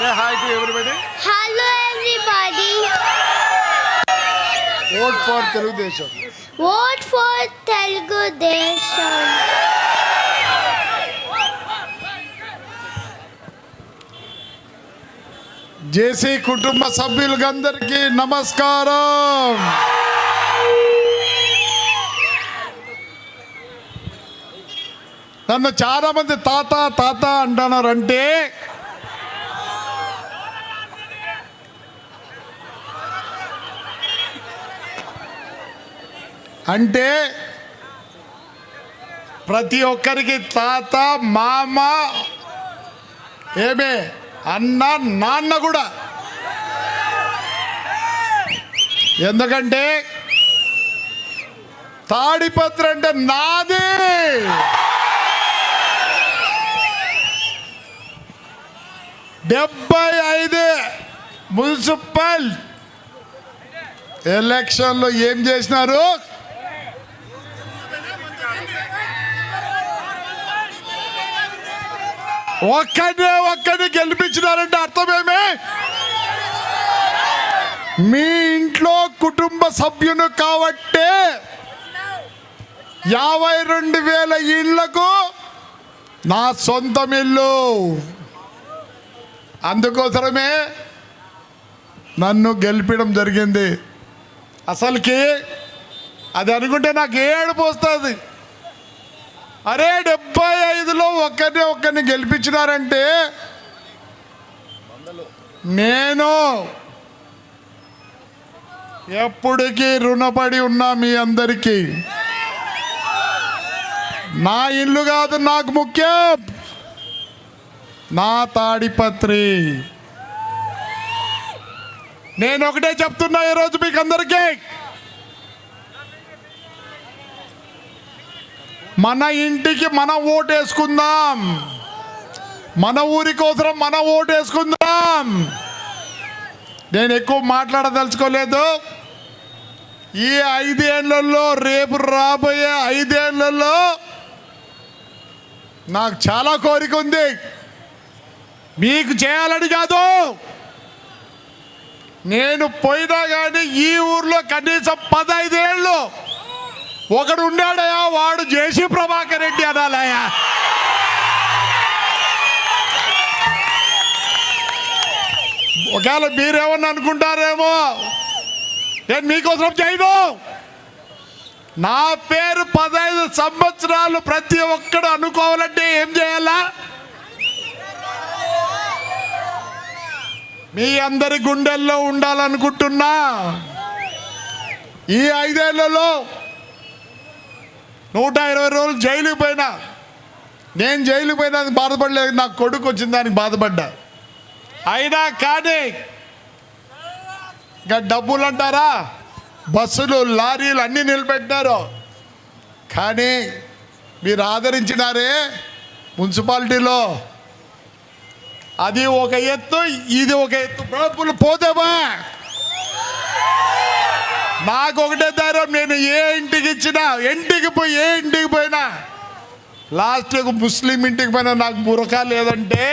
Say hi to everybody. Hello everybody. Vote for Telugu Desam. Vote for Telugu Desam. జేసీ కుటుంబ సభ్యులందరికీ నమస్కారం. నన్ను చాలా మంది తాత తాత అంటున్నారంటే అంటే ప్రతి ఒక్కరికి తాత మామ ఏమే అన్న నాన్న కూడా. ఎందుకంటే తాడిపత్రి అంటే నాది. డెబ్బై 75 మున్సిపల్ ఎలక్షన్లో ఏం చేసినారు? ఒక్కడిని గెలిపించినారంటే అర్థమేమే? మీ ఇంట్లో కుటుంబ సభ్యులు కాబట్టి 52,000 ఇళ్లకు నా సొంతం ఇల్లు. అందుకోసమే నన్ను గెలిపడం జరిగింది. అసలుకి అది అనుకుంటే నాకు ఏడుపు వస్తుంది. అరే 75లో ఒక్కరిని గెలిపించినారంటే నేను ఎప్పటికీ రుణపడి ఉన్నా మీ అందరికీ. నా ఇల్లు కాదు నాకు ముఖ్యం, నా తాడిపత్రి. నేను ఒకటే చెప్తున్నా ఈరోజు మీకు అందరికీ, మన ఇంటికి మనం ఓటేసుకుందాం, మన ఊరి కోసం మనం ఓటేసుకుందాం. నేను ఎక్కువ మాట్లాడదలుచుకోలేదు. ఈ 5 ఏళ్లలో, రేపు రాబోయే 5 ఏళ్లలో నాకు చాలా కోరిక ఉంది. మీకు చేయాలని కాదు, నేను పోయినా కానీ ఈ ఊర్లో కనీసం 15 ఏళ్ళు ఒకడు ఉన్నాడయా, వాడు జేసీ ప్రభాకర్ రెడ్డి అనాలయా. ఒకవేళ మీరేమన్నా అనుకుంటారేమో, నేను మీకోసం చేయను. నా పేరు 15 సంవత్సరాలు ప్రతి ఒక్కడు అనుకోవాలంటే ఏం చేయాలా? మీ అందరి గుండెల్లో ఉండాలనుకుంటున్నా. ఈ 5 ఏళ్లలో 120 రోజులు జైలుకి పోయినా. నేను జైలుకి పోయినా బాధపడలేదు, నాకు కొడుకు వచ్చిన దానికి బాధపడ్డా. అయినా కానీ ఇంకా డబ్బులు అంటారా, బస్సులు లారీలు అన్నీ నిలబెట్టినారు. కానీ మీరు ఆదరించినారే మున్సిపాలిటీలో, అది ఒక ఎత్తు, ఇది ఒక ఎత్తు. డబ్బులు పోతేవా నాకు ఒకటే ధైర్యం, నేను ఏ ఇంటికి ఇచ్చినా, ఏ ఇంటికి పోయినా లాస్ట్కు ముస్లిం ఇంటికి పోయినా నాకు బురకా లేదంటే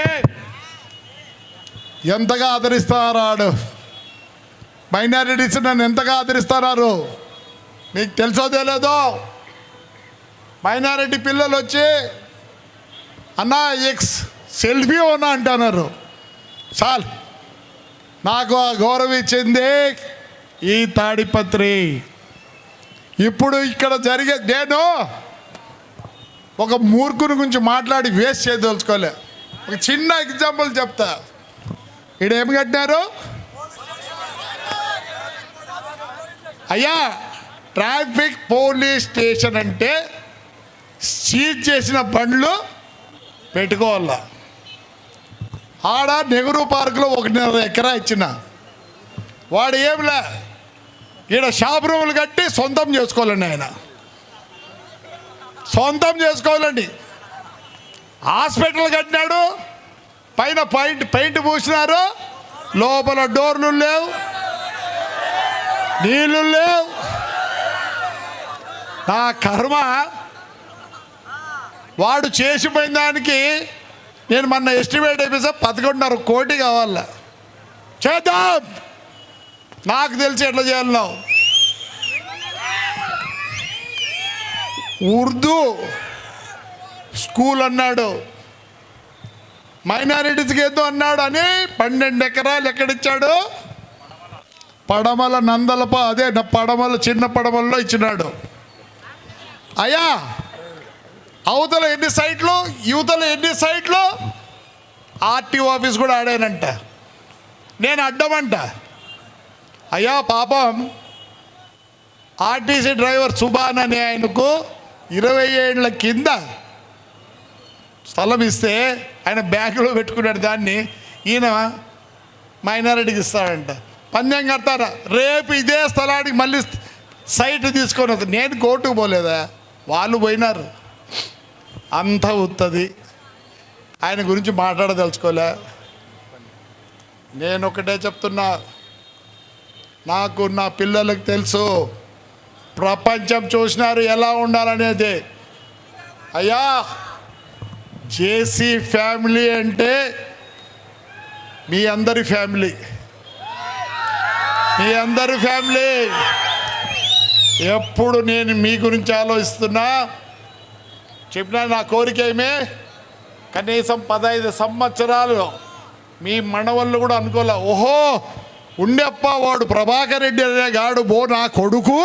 ఎంతగా ఆదరిస్తున్నారు. మైనారిటీస్ నన్ను ఎంతగా ఆదరిస్తున్నారు మీకు తెలుసో తెలియదో. మైనారిటీ పిల్లలు వచ్చి అన్న ఎక్స్ సెల్ఫీ ఉన్నా అంటున్నారు. చాలు, నాకు ఆ గౌరవం ఇచ్చింది ఈ తాడిపత్రి. ఇప్పుడు ఇక్కడ జరిగే, నేను ఒక మూర్ఖుని గురించి మాట్లాడి వేస్ట్ చేయదలుచుకోలే. ఒక చిన్న ఎగ్జాంపుల్ చెప్తా. ఇక్కడ ఏం కట్టినారు అయ్యా? ట్రాఫిక్ పోలీస్ స్టేషన్ అంటే సీజ్ చేసిన బండ్లు పెట్టుకోవాల. ఆడ నెహ్రూ పార్కులో 1.5 ఎకరా ఇచ్చిన వాడు ఏంలే, ఈడ షాప్ రూములు కట్టి సొంతం చేసుకోవాలండి. ఆయన సొంతం చేసుకోవాలండి. హాస్పిటల్ కట్టినాడు, పైన పెయింట్ పూసినారు, లోపల డోర్లు లేవు, నీళ్ళు లేవు. నా కర్మ, వాడు చేసిపోయిన దానికి నేను మొన్న ఎస్టిమేట్ అయిపోయి 11.5 కోటి కావాలా. చేద్దాం, నాకు తెలిసి ఎట్లా చేయాలన్నావు. ఉర్దూ స్కూల్ అన్నాడు, మైనారిటీస్కి ఏదో అన్నాడు అని 12 ఎకరాలు ఎక్కడిచ్చాడు? పడమల నందలప, అదే పడమల, చిన్న పడమలలో ఇచ్చినాడు. అయ్యా అవతల ఎన్ని సైట్లు, యువతల ఎన్ని సైట్లు, ఆర్టీఓ ఆఫీస్ కూడా ఆడానంట. నేను అడ్డమంట. అయ్యా పాపం ఆర్టీసీ డ్రైవర్ సుభాన్ అనే ఆయనకు 20 ఏళ్ళ కింద స్థలం ఇస్తే ఆయన బ్యాంకులో పెట్టుకున్నాడు. దాన్ని ఈయన మైనారిటీకి ఇస్తాడంట. పందెం కడతారా, రేపు ఇదే స్థలానికి మళ్ళీ సైట్ తీసుకొని వస్తుంది. నేను కోర్టుకు పోలేదా, వాళ్ళు పోయినారు. అంత ఉత్తది, ఆయన గురించి మాట్లాడదలుచుకోలే. నేను ఒకటే చెప్తున్నా, నాకు నా పిల్లలకు తెలుసు, ప్రపంచం చూసినారు ఎలా ఉండాలనేది. అయ్యా జేసీ ఫ్యామిలీ అంటే మీ అందరి ఫ్యామిలీ, మీ అందరి ఫ్యామిలీ. ఎప్పుడు నేను మీ గురించి ఆలోచిస్తున్నా. చెప్పినా నా కోరిక ఏమే, కనీసం 15 సంవత్సరాలు మీ మనవళ్ళు కూడా అనుకోలే, ఓహో ఉండప్ప వాడు ప్రభాకర్ రెడ్డి అనే గాడు బో నా కొడుకు,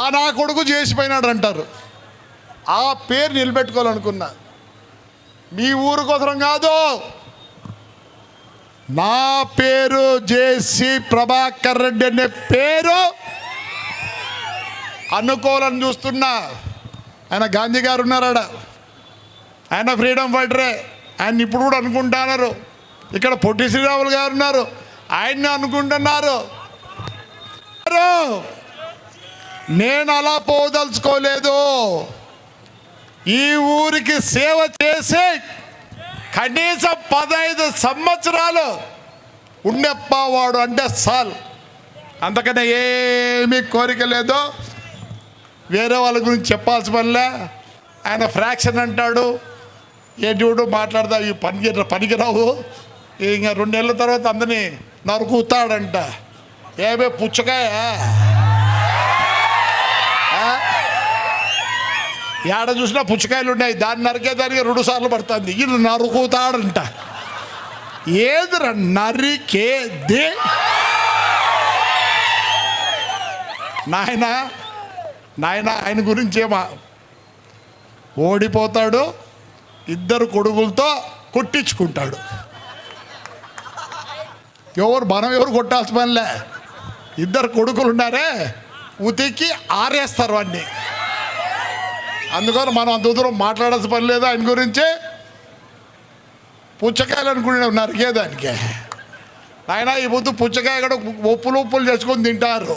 ఆ నా కొడుకు చేసిపోయినాడు అంటారు. ఆ పేరు నిలబెట్టుకోవాలనుకున్నా. మీ ఊరు కోసం కాదు, నా పేరు జేసీ ప్రభాకర్ రెడ్డి అనే పేరు అనుకోవాలని చూస్తున్నా. ఆయన గాంధీ గారు ఉన్నారాడ, ఆయన ఫ్రీడమ్ ఫైటరే, ఆయన ఇప్పుడు కూడా అనుకుంటున్నారు. ఇక్కడ పొట్టి శ్రీరాములు గారు ఉన్నారు, ఆయన్ని అనుకుంటున్నారు. నేను అలా పోదలుచుకోలేదు. ఈ ఊరికి సేవ చేసి కనీసం 15 సంవత్సరాలు ఉండేప్పవాడు అంటే చాలు. అంతకనే ఏమీ కోరిక లేదు. వేరే వాళ్ళ గురించి చెప్పాల్సిన వల్లే. ఆయన ఫ్రాక్షన్ అంటాడు, ఏంటి మాట్లాడదా, ఈ పనికిరావు, ఇంకా 2 నెలల తర్వాత అందరినీ నరుకుతాడంట. ఏమే పుచ్చకాయ, ఏడ చూసినా పుచ్చకాయలు ఉన్నాయి, దాన్ని నరికేదానికి 2 సార్లు పడుతుంది. ఇది నరుకుతాడంట. ఏదిరా నరికేదే నాయన, ఆయన గురించి ఏమా ఓడిపోతాడు, 2 కొడుకులతో కొట్టించుకుంటాడు. మనం ఎవరు కొట్టాల్సిన పనిలే. 2 కొడుకులు ఉన్నారే, ఉతికి ఆరేస్తారు అన్నీ. అందుకని మనం అంత దూరం మాట్లాడాల్సిన పని లేదు ఆయన గురించి. పుచ్చకాయలు అనుకునే నరికేదానికి. ఆయన ఈ పొద్దు పుచ్చకాయ కూడా ఉప్పులు చేసుకొని తింటారు.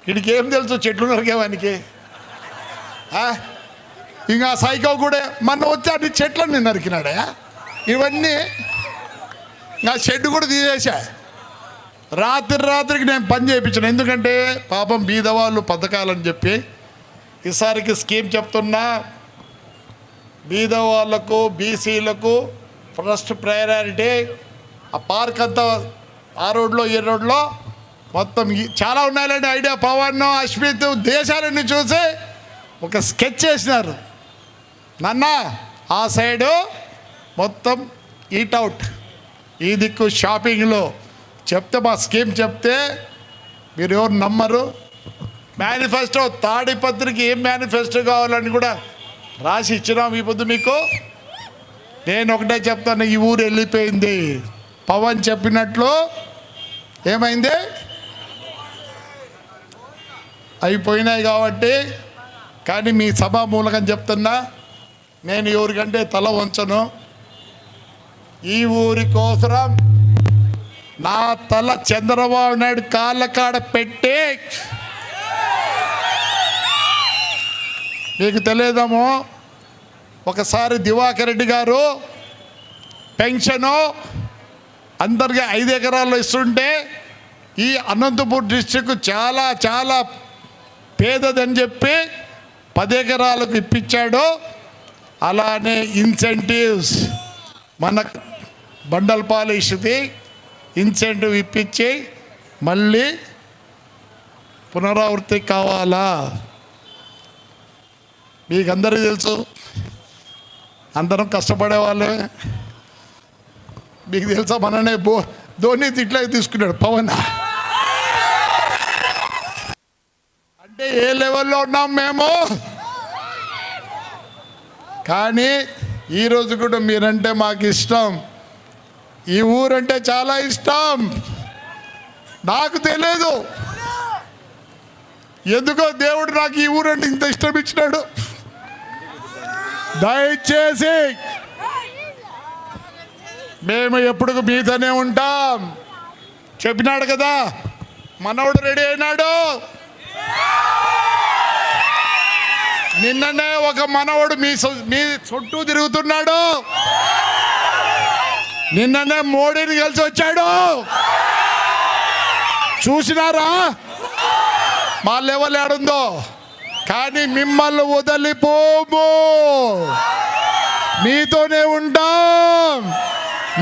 వీడికి ఏం తెలుసు చెట్లు నరికేవానికి. ఇంకా సైకో కూడా మొన్న వచ్చి అన్ని చెట్లన్నీ నరికినాడే. ఇవన్నీ నా షెడ్ కూడా తీసేసా. రాత్రికి నేను పని చేయించాను. ఎందుకంటే పాపం బీదవాళ్ళు పథకాలని చెప్పి ఈసారికి స్కీమ్ చెప్తున్నా. బీదవాళ్ళకు, బీసీలకు ఫస్ట్ ప్రయారిటీ. ఆ పార్క్ అంతా ఆ రోడ్లో, ఈ రోడ్లో మొత్తం చాలా ఉన్నాయండి ఐడియా. పవన్, అశ్మిత్ దేశాలన్నీ చూసి ఒక స్కెచ్ చేసినారు. నాన్న ఆ సైడు మొత్తం ఈట్అవుట్, ఈ దిక్కు షాపింగ్లో చెప్తే, మా స్కీమ్ చెప్తే మీరు ఎవరు నమ్మరు. మేనిఫెస్టో, తాడిపత్రికి ఏం మేనిఫెస్టో కావాలని కూడా రాసి ఇచ్చినాం ఈ పొద్దు మీకు. నేను ఒకటే చెప్తాను, ఈ ఊరు వెళ్ళిపోయింది. పవన్ చెప్పినట్లు ఏమైంది, అయిపోయినాయి కాబట్టి. కానీ మీ సభా మూలకం చెప్తున్నా, నేను ఎవరికంటే తల వంచను. ఈ ఊరి కోసరం నా తల చంద్రబాబు నాయుడు కాళ్ళ కాడ పెట్టి, మీకు తెలియదేమో, ఒకసారి దివాకర్ రెడ్డి గారు పెన్షను అందరికీ 5 ఎకరాల్లో ఇస్తుంటే, ఈ అనంతపూర్ డిస్ట్రిక్ట్ చాలా చాలా పేదదని చెప్పి 10 ఎకరాలకు ఇప్పించాడు. అలానే ఇన్సెంటివ్స్ మన బండల్ పాలిష్ది ఇన్సెంటివ్ ఇప్పించి మళ్ళీ పునరావృత్తి కావాలా. మీకు అందరికీ తెలుసు, అందరం కష్టపడే వాళ్ళే. మీకు తెలుసా, మననే ధోని ఇట్లా తీసుకున్నాడు పవన్. అంటే ఏ లెవెల్లో ఉన్నాం మేము. కానీ ఈరోజు కూడా మీరంటే మాకు ఇష్టం, ఈ ఊరంటే చాలా ఇష్టం. నాకు తెలియదు ఎందుకో దేవుడు నాకు ఈ ఊరంటే ఇంత ఇష్టం ఇచ్చినాడు. దయచేసి మేము ఎప్పుడు మీతోనే ఉంటాం. చెప్పినాడు కదా, మనవడు రెడీ అయినాడు. నిన్ననే ఒక మనవడు మీ చుట్టూ తిరుగుతున్నాడు. నిన్ననే మోడీని కలిసి వచ్చాడు. చూసినారా మా లెవెల్ ఏడుందో. కానీ మిమ్మల్ని వదిలిపోము, మీతోనే ఉంటాం.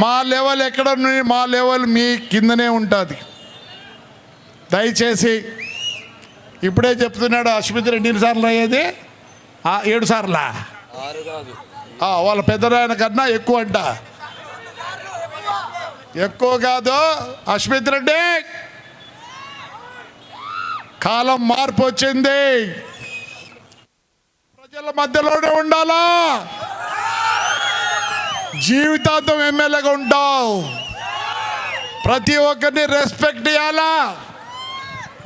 మా లెవెల్ ఎక్కడ మా లెవెల్ మీ కిందనే ఉంటుంది. దయచేసి ఇప్పుడే చెప్తున్నాడు అశ్విత్ రెడ్డి ఎన్నిసార్లు అయ్యేది, 7 సార్లా, వాళ్ళ పెద్దరాయన కన్నా ఎక్కువ అంట. ఎక్కువ కాదు అశ్విత్ రెడ్డి, కాలం మార్పు వచ్చింది. ప్రజల మధ్యలోనే ఉండాలా, జీవితాంతం ఎమ్మెల్యేగా ఉంటావు. ప్రతి ఒక్కరిని రెస్పెక్ట్ ఇవ్వాలా,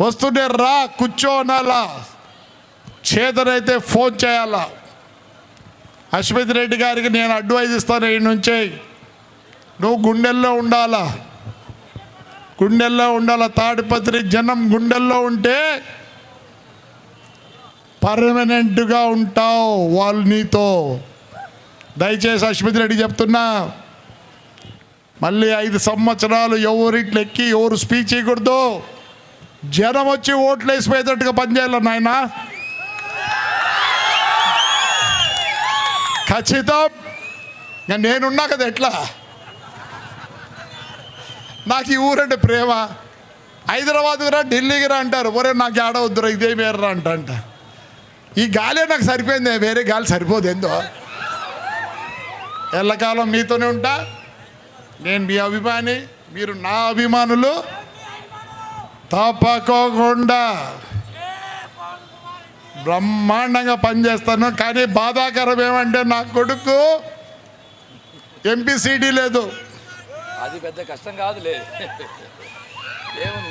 వస్తుంటే రా కూర్చోనాలా, చేతనైతే ఫోన్ చేయాలా. అశ్విత్ రెడ్డి గారికి నేను అడ్వైజ్ ఇస్తాను, ఈ నుంచే నువ్వు గుండెల్లో ఉండాలా, గుండెల్లో ఉండాలా. తాడిపత్రి జనం గుండెల్లో ఉంటే పర్మనెంట్గా ఉంటావు వాళ్ళు నీతో. దయచేసి అశ్విత్ రెడ్డి చెప్తున్నా, మళ్ళీ 5 సంవత్సరాలు ఎవరు ఇట్లా ఎక్కి ఎవరు స్పీచ్ చేయకూడదు. జనం వచ్చి ఓట్లు వేసిపోయేటట్టుగా పనిచేయాలి నాయన. ఖచ్చితం. నేనున్నా కదా, ఎట్లా నాకు ఈ ఊరంటే ప్రేమ. హైదరాబాద్కి రా, ఢిల్లీకి రా అంటారు, ఒరే నాకు ఆడవద్దురా, ఇదే వేర్రా అంట. ఈ గాలే నాకు సరిపోయింది, వేరే గాలి సరిపోదు. ఏందో ఎల్లకాలం మీతోనే ఉంటా. నేను మీ అభిమాని, మీరు నా అభిమానులు. తప్పకోకుండా బ్రహ్మాండంగా పనిచేస్తాను. కానీ బాధాకరం ఏమంటే నా కొడుకు ఎంపీ సీడీ లేదు. అది పెద్ద కష్టం కాదులే,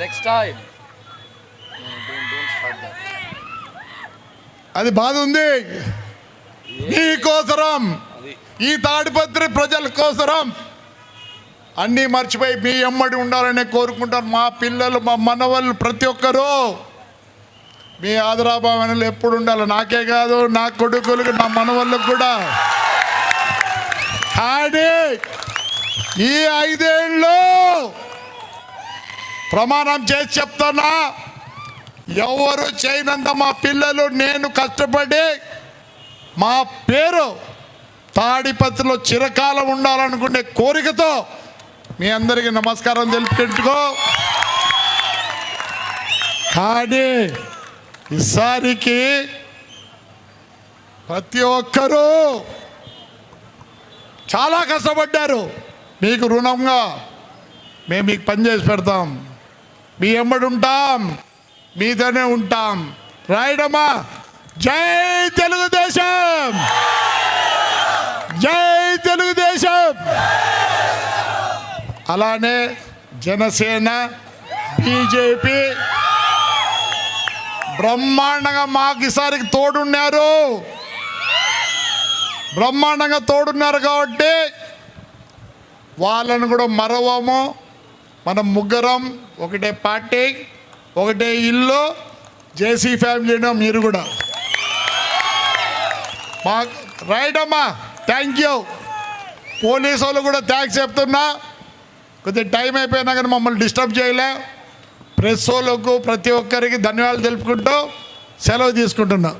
నెక్స్ట్ టైం. అది బాధ ఉంది. మీకోసరం, ఈ తాడిపత్రి ప్రజల కోసరం అన్నీ మర్చిపోయి మీ ఎమ్మడి ఉండాలని కోరుకుంటాను. మా పిల్లలు, మా మనవాళ్ళు, ప్రతి ఒక్కరూ మీ ఆదరాభావనలు ఎప్పుడు ఉండాలి. నాకే కాదు, నా కొడుకులకు, నా మనవాళ్ళకు కూడా. కానీ ఈ 5 ఏళ్ళు ప్రమాణం చేసి చెప్తున్నా, ఎవరు చేయనంత మా పిల్లలు నేను కష్టపడి మా పేరు తాడిపత్రిలో చిరకాలం ఉండాలనుకునే కోరికతో మీ అందరికీ నమస్కారం తెలుపుకుంటుకో. కానీ ఈసారికి ప్రతి ఒక్కరూ చాలా కష్టపడ్డారు. మీకు రుణంగా మేము మీకు పని చేసి పెడతాం, మీ ఎమ్మడి ఉంటాం, మీతోనే ఉంటాం. రాయడమ్మా. జై తెలుగుదేశం, జై తెలుగుదేశం. అలానే జనసేన, బీజేపీ బ్రహ్మాండంగా మాకు ఈసారికి తోడున్నారు. బ్రహ్మాండంగా తోడున్నారు కాబట్టి వాళ్ళను కూడా మరవము. మనం ముగ్గురం ఒకటే పార్టీ, ఒకటే ఇల్లు, జేసీ ఫ్యామిలీనో మీరు కూడా. మాకు రైట్ అమ్మా. Thank you. పోలీసు వాళ్ళు కూడా థ్యాంక్స్ చెప్తున్నా. కొద్దిగా టైం అయిపోయినా కానీ మమ్మల్ని డిస్టర్బ్ చేయలే. ప్రెస్ వాళ్ళకు ప్రతి ఒక్కరికి ధన్యవాదాలు తెలుపుకుంటూ సెలవు తీసుకుంటున్నా.